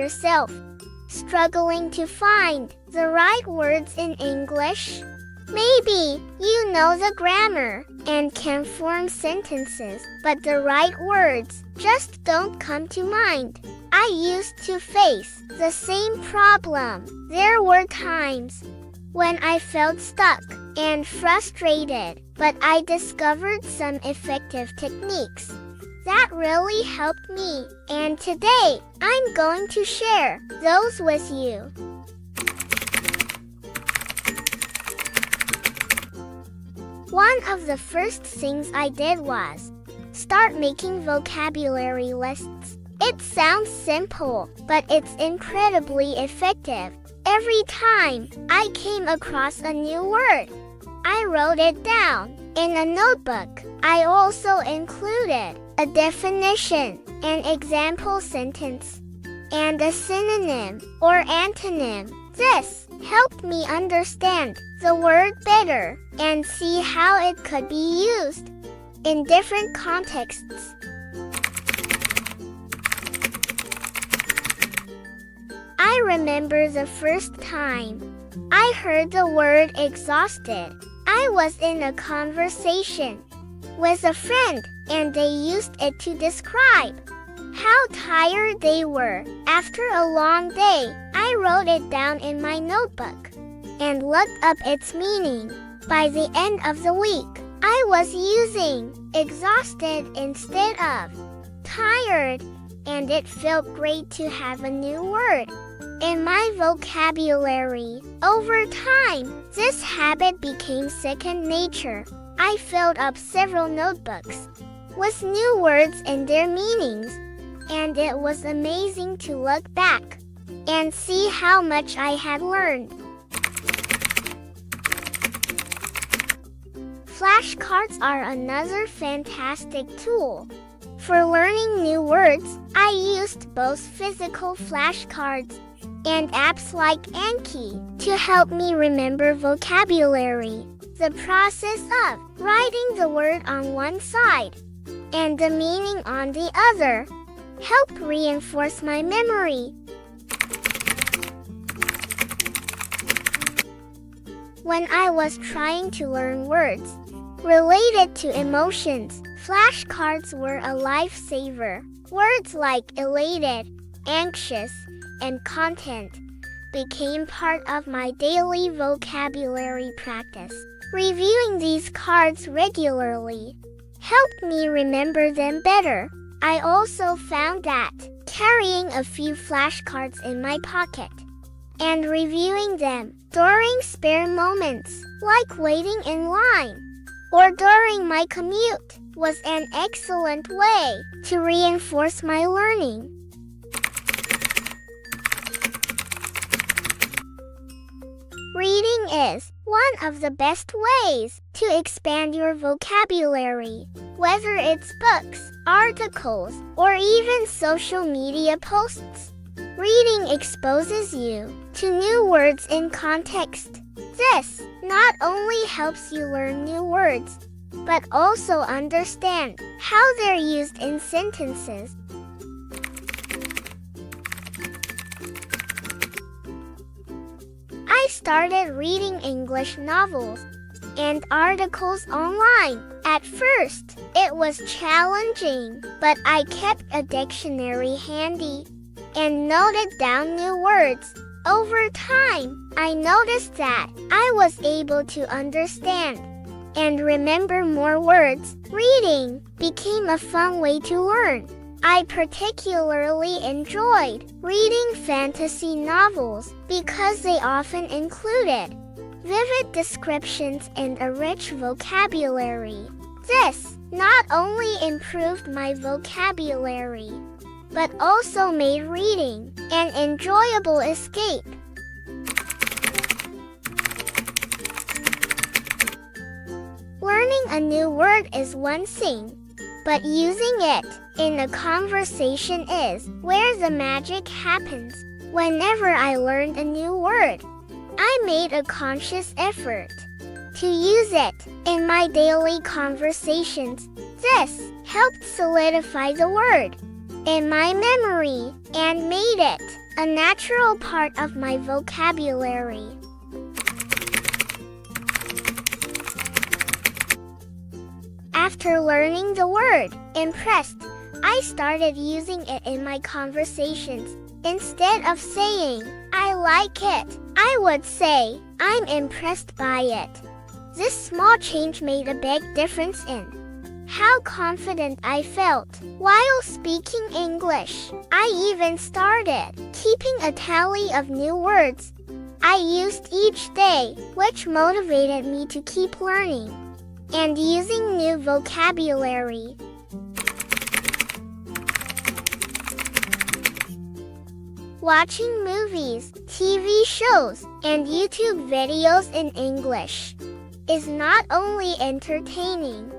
yourself struggling to find the right words in English? Maybe you know the grammar and can form sentences, but the right words just don't come to mind. I used to face the same problem. There were times when I felt stuck and frustrated, but I discovered some effective techniques that really helped me, and today I'm going to share those with you. One of the first things I did was start making vocabulary lists. It sounds simple, but it's incredibly effective. Every time I came across a new word, I wrote it down in a notebook. I also included a definition, an example sentence, and a synonym or antonym. This helped me understand the word better and see how it could be used in different contexts. I remember the first time I heard the word exhausted. I was in a conversation with a friend and they used it to describe how tired they were after a long day. I wrote it down in my notebook and looked up its meaning. By the end of the week, I was using exhausted instead of tired, and it felt great to have a new word in my vocabulary. Over time, this habit became second nature. I filled up several notebooks with new words and their meanings, and it was amazing to look back and see how much I had learned. Flashcards are another fantastic tool for learning new words. I used both physical flashcards and apps like Anki to help me remember vocabulary. The process of writing the word on one side and the meaning on the other helped reinforce my memory. When I was trying to learn words related to emotions, flashcards were a lifesaver. Words like elated, anxious, and content became part of my daily vocabulary practice. Reviewing these cards regularly helped me remember them better. I also found that carrying a few flashcards in my pocket and reviewing them during spare moments, like waiting in line or during my commute, was an excellent way to reinforce my learning. Reading is one of the best ways to expand your vocabulary. Whether it's books, articles, or even social media posts, reading exposes you to new words in context. This not only helps you learn new words, but also understand how they're used in sentences. I started reading English novels and articles online. At first, it was challenging, but I kept a dictionary handy and noted down new words. Over time, I noticed that I was able to understand and remember more words. Reading became a fun way to learn. I particularly enjoyed reading fantasy novels because they often included vivid descriptions and a rich vocabulary. This not only improved my vocabulary, but also made reading an enjoyable escape. Learning a new word is one thing, but using it in a conversation is where the magic happens. Whenever I learned a new word, I made a conscious effort to use it in my daily conversations. This helped solidify the word in my memory and made it a natural part of my vocabulary. After learning the word impressed, I started using it in my conversations. Instead of saying, I like it, I would say, I'm impressed by it. This small change made a big difference in how confident I felt while speaking English. I even started keeping a tally of new words I used each day, which motivated me to keep learning and using new vocabulary. Watching movies, TV shows, and YouTube videos in English is not only entertaining,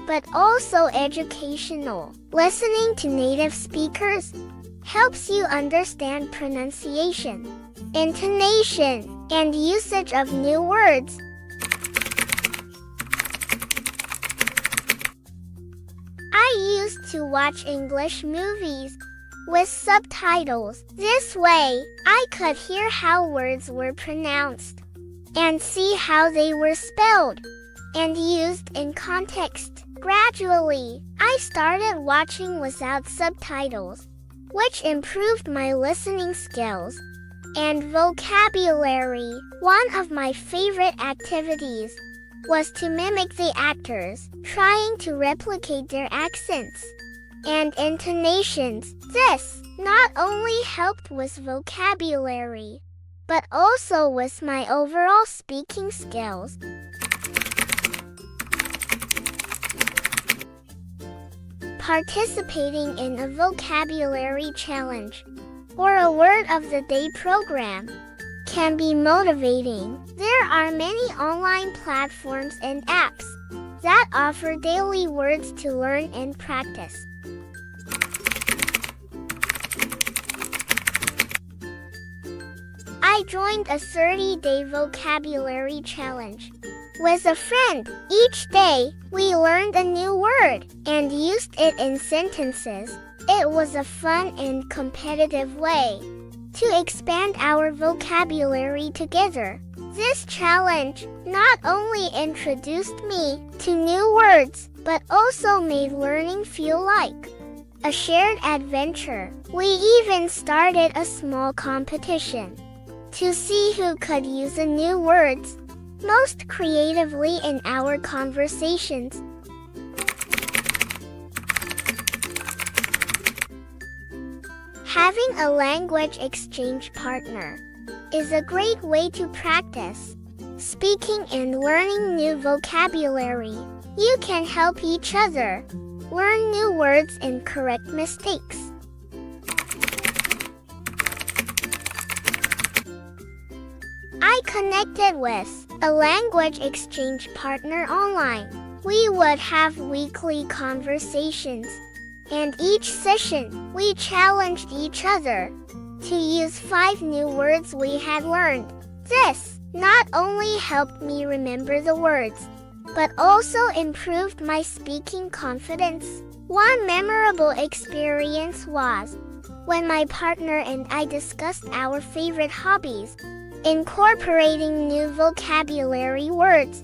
but also educational. Listening to native speakers helps you understand pronunciation, intonation, and usage of new words. I used to watch English movies with subtitles. This way, I could hear how words were pronounced and see how they were spelled and used in context. Gradually, I started watching without subtitles, which improved my listening skills and vocabulary. One of my favorite activities was to mimic the actors, trying to replicate their accents and intonations. This not only helped with vocabulary, but also with my overall speaking skills. Participating in a vocabulary challenge or a word of the day program can be motivating. There are many online platforms and apps that offer daily words to learn and practice. I joined a 30-day vocabulary challenge with a friend. Each day, we learned a new word and used it in sentences. It was a fun and competitive way to expand our vocabulary together. This challenge not only introduced me to new words, but also made learning feel like a shared adventure. We even started a small competition to see who could use the new words most creatively in our conversations. Having a language exchange partner is a great way to practice speaking and learning new vocabulary. You can help each other learn new words and correct mistakes. I connected with a language exchange partner online. We would have weekly conversations, and each session, we challenged each other to use 5 new words we had learned. This not only helped me remember the words, but also improved my speaking confidence. One memorable experience was when my partner and I discussed our favorite hobbies, incorporating new vocabulary words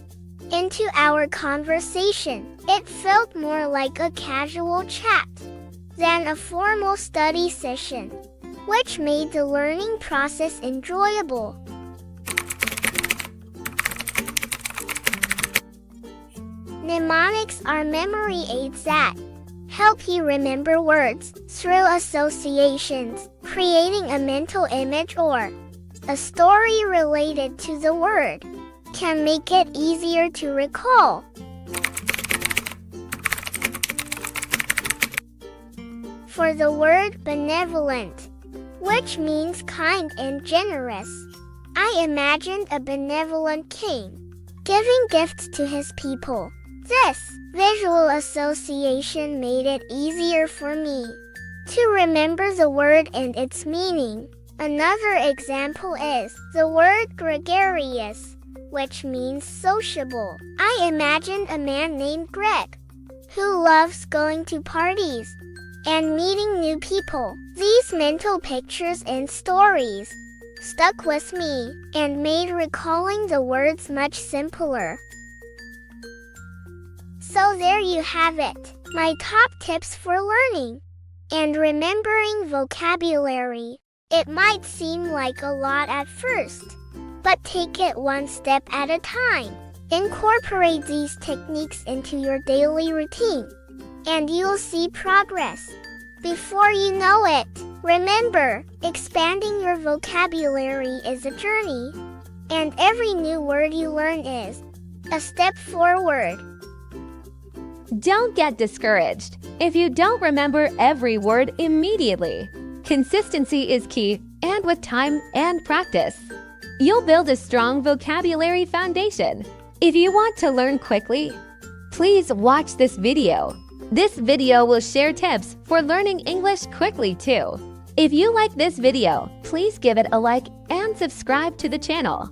into our conversation. It felt more like a casual chat than a formal study session, which made the learning process enjoyable. Mnemonics are memory aids that help you remember words through associations. Creating a mental image or a story related to the word can make it easier to recall. For the word benevolent, which means kind and generous, I imagined a benevolent king giving gifts to his people. This visual association made it easier for me to remember the word and its meaning. Another example is the word gregarious, which means sociable. I imagined a man named Greg who loves going to parties and meeting new people. These mental pictures and stories stuck with me and made recalling the words much simpler. So there you have it, my top tips for learning and remembering vocabulary. It might seem like a lot at first, but take it one step at a time. Incorporate these techniques into your daily routine, and you'll see progress before you know it. Remember, expanding your vocabulary is a journey, and every new word you learn is a step forward. Don't get discouraged if you don't remember every word immediately. Consistency is key, and with time and practice, you'll build a strong vocabulary foundation. If you want to learn quickly, please watch this video. This video will share tips for learning English quickly too. If you like this video, please give it a like and subscribe to the channel.